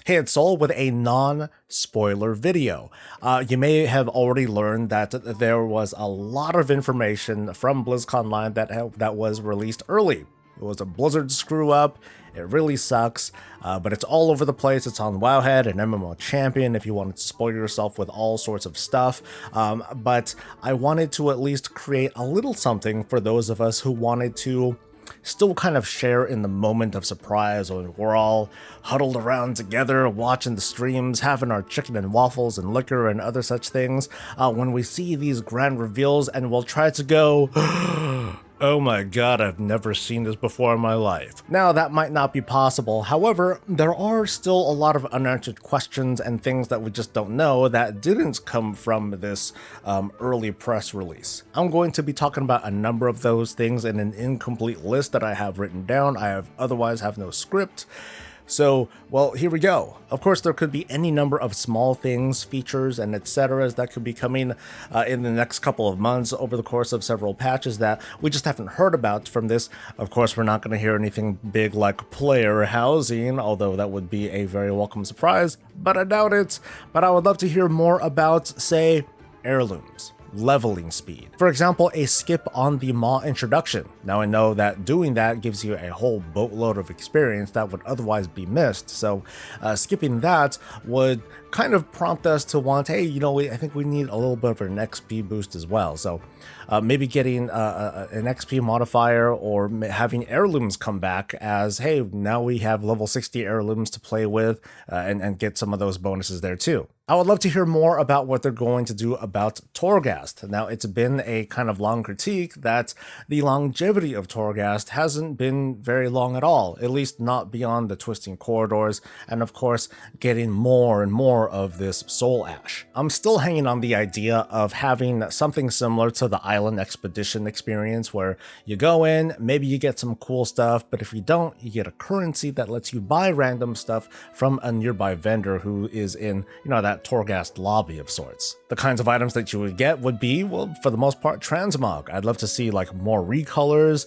Hey, it's Soul with a non-spoiler video. You may have already learned that there was a lot of information from Blizzconline that was released early. It was a Blizzard screw up. It really sucks, but it's all over the place. It's on Wowhead and MMO Champion if you wanted to spoil yourself with all sorts of stuff. But I wanted to at least create a little something for those of us who wanted to still kind of share in the moment of surprise when we're all huddled around together watching the streams, having our chicken and waffles and liquor and other such things, when we see these grand reveals and we'll try to go, oh my god, I've never seen this before in my life. Now, that might not be possible. However, there are still a lot of unanswered questions and things that we just don't know that didn't come from this early press release. I'm going to be talking about a number of those things in an incomplete list that I have written down. Otherwise have no script. So, well, here we go. Of course, there could be any number of small things, features, and etc. that could be coming in the next couple of months over the course of several patches that we just haven't heard about from this. Of course, we're not going to hear anything big like player housing, although that would be a very welcome surprise, but I doubt it. But I would love to hear more about, say, heirlooms. Leveling speed. For example, a skip on the Maw introduction. Now I know that doing that gives you a whole boatload of experience that would otherwise be missed, so skipping that would kind of prompt us to want, hey, you know, I think we need a little bit of an XP boost as well. So maybe getting an XP modifier or having heirlooms come back as, hey, now we have level 60 heirlooms to play with and get some of those bonuses there too. I would love to hear more about what they're going to do about Torghast. Now, it's been a kind of long critique that the longevity of Torghast hasn't been very long at all, at least not beyond the twisting corridors, and of course, getting more and more of this soul ash. I'm still hanging on the idea of having something similar to the Island Expedition experience, where you go in, maybe you get some cool stuff, but if you don't, you get a currency that lets you buy random stuff from a nearby vendor who is in, you know, that Torghast lobby of sorts. The kinds of items that you would get would be, well, for the most part, transmog. I'd love to see like more recolors,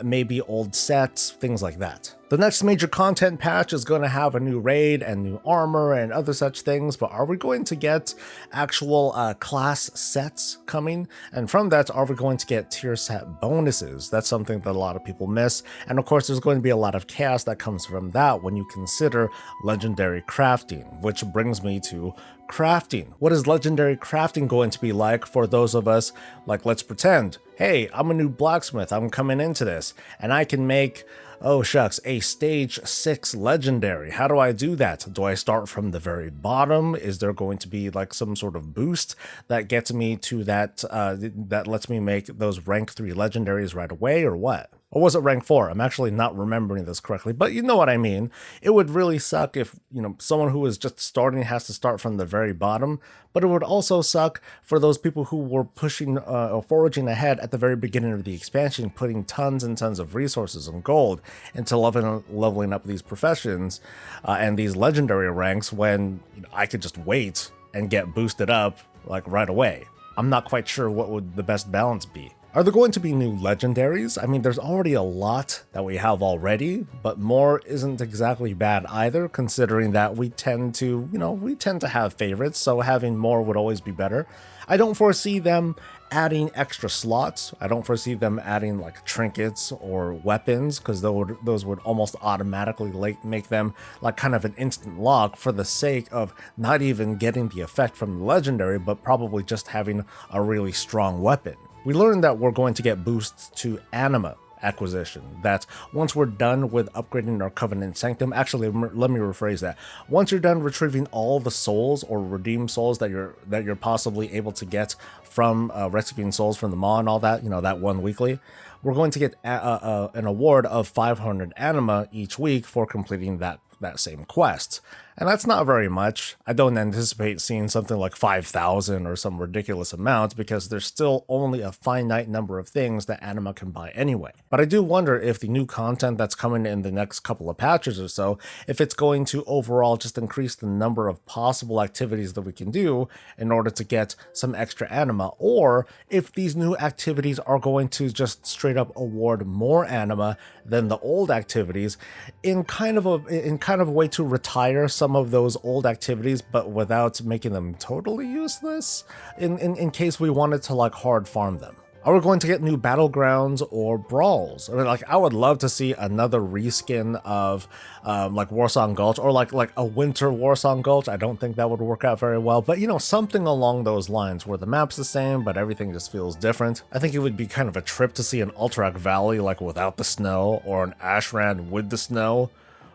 maybe old sets, things like that. The next major content patch is going to have a new raid and new armor and other such things, but are we going to get actual class sets coming? And from that, are we going to get tier set bonuses? That's something that a lot of people miss. And of course, there's going to be a lot of chaos that comes from that when you consider legendary crafting, which brings me to crafting. What is legendary crafting going to be like for those of us, like, let's pretend, hey, I'm a new blacksmith, I'm coming into this, and I can make, oh shucks, a stage 6 legendary. How do I do that? Do I start from the very bottom? Is there going to be like some sort of boost that gets me to that, that lets me make those rank 3 legendaries right away, or what? Or was it rank 4? I'm actually not remembering this correctly, but you know what I mean. It would really suck if, you know, someone who is just starting has to start from the very bottom, but it would also suck for those people who were pushing or foraging ahead at the very beginning of the expansion, putting tons and tons of resources and gold into leveling up these professions and these legendary ranks when, you know, I could just wait and get boosted up like right away. I'm not quite sure what would the best balance be. Are there going to be new legendaries? I mean, there's already a lot that we have already, but more isn't exactly bad either, considering that we tend to, you know, we tend to have favorites, so having more would always be better. I don't foresee them adding extra slots. I don't foresee them adding like trinkets or weapons, because those would almost automatically make them like kind of an instant lock for the sake of not even getting the effect from the legendary, but probably just having a really strong weapon. We learned that we're going to get boosts to anima acquisition, that once we're done with upgrading our Covenant Sanctum, actually let me rephrase that. Once you're done retrieving all the souls or redeemed souls that you're possibly able to get from rescuing souls from the Maw and all that, you know, that one weekly, we're going to get an award of 500 anima each week for completing that same quest. And that's not very much. I don't anticipate seeing something like 5,000 or some ridiculous amount, because there's still only a finite number of things that anima can buy anyway. But I do wonder if the new content that's coming in the next couple of patches or so, if it's going to overall just increase the number of possible activities that we can do in order to get some extra anima, or if these new activities are going to just straight up award more anima than the old activities in kind of a way to retire some some of those old activities, but without making them totally useless, in case we wanted to like hard farm them. Are we going to get new battlegrounds or brawls? I mean, like, I would love to see another reskin of like Warsong Gulch, or like a winter Warsong Gulch. I don't think that would work out very well, but you know, something along those lines where the map's the same, but everything just feels different. I think it would be kind of a trip to see an Alterac Valley like without the snow, or an Ashran with the snow.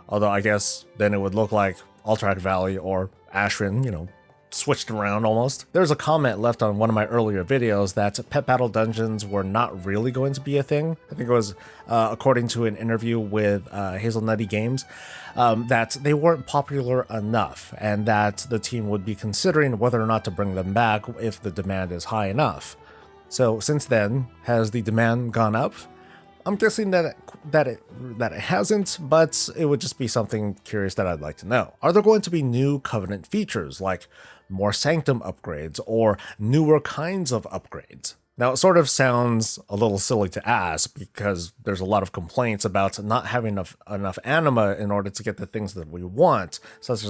Although I guess then it would look like Alterac Valley or Ashran, you know, switched around almost. There's a comment left on one of my earlier videos that pet battle dungeons were not really going to be a thing. I think it was according to an interview with Hazelnutty Games, that they weren't popular enough, and that the team would be considering whether or not to bring them back if the demand is high enough. So since then, has the demand gone up? I'm guessing that it hasn't, but it would just be something curious that I'd like to know. Are there going to be new Covenant features, like more Sanctum upgrades, or newer kinds of upgrades? Now, it sort of sounds a little silly to ask, because there's a lot of complaints about not having enough anima in order to get the things that we want, such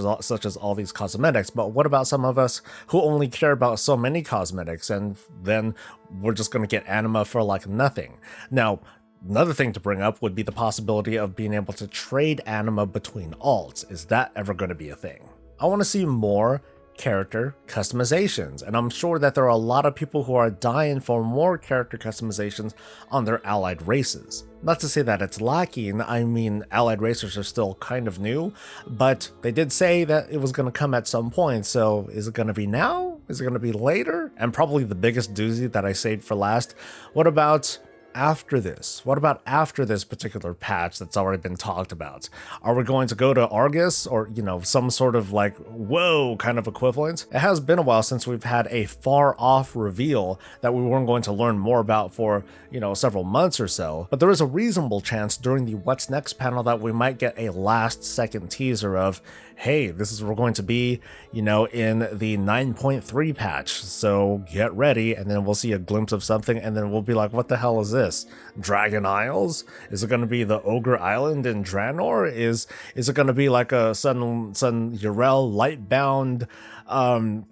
as all these cosmetics. But what about some of us who only care about so many cosmetics, and then we're just going to get anima for like nothing? Now, another thing to bring up would be the possibility of being able to trade anima between alts. Is that ever going to be a thing? I want to see more character customizations, and I'm sure that there are a lot of people who are dying for more character customizations on their allied races. Not to say that it's lacking, I mean, allied racers are still kind of new, but they did say that it was going to come at some point, so is it going to be now? Is it going to be later? And probably the biggest doozy that I saved for last, what about after this? What about after this particular patch that's already been talked about? Are we going to go to Argus, or, you know, some sort of like, whoa, kind of equivalent? It has been a while since we've had a far off reveal that we weren't going to learn more about for, you know, several months or so, but there is a reasonable chance during the What's Next panel that we might get a last second teaser of, hey, this is where we're going to be, you know, in the 9.3 patch, so get ready, and then we'll see a glimpse of something, and then we'll be like, what the hell is this? Dragon Isles? Is it going to be the Ogre Island in Draenor? Is it going to be like a Sun Yrel Lightbound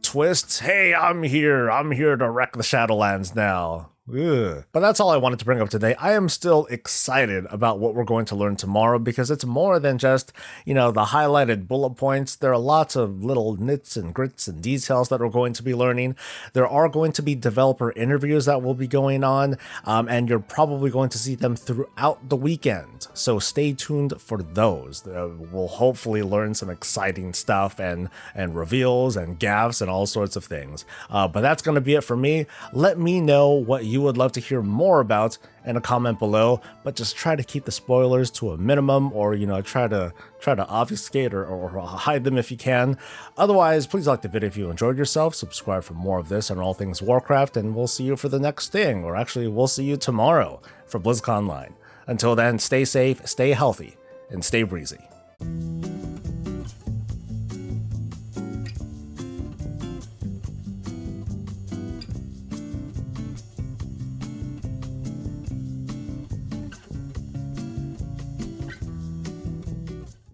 twist? Hey, I'm here to wreck the Shadowlands now. Ugh. But that's all I wanted to bring up today. I am still excited about what we're going to learn tomorrow, because it's more than just, you know, the highlighted bullet points. There are lots of little nits and grits and details that we're going to be learning. There are going to be developer interviews that will be going on, and you're probably going to see them throughout the weekend. So stay tuned for those. We'll hopefully learn some exciting stuff and reveals and gaffes and all sorts of things. But that's going to be it for me. Let me know what you would love to hear more about in a comment below, but just try to keep the spoilers to a minimum, or, you know, try to obfuscate or hide them if you can. Otherwise, please like the video if you enjoyed yourself, subscribe for more of this and all things Warcraft, and we'll see you for the next thing, or actually we'll see you tomorrow for Blizzconline. Until then, stay safe, stay healthy, and stay breezy.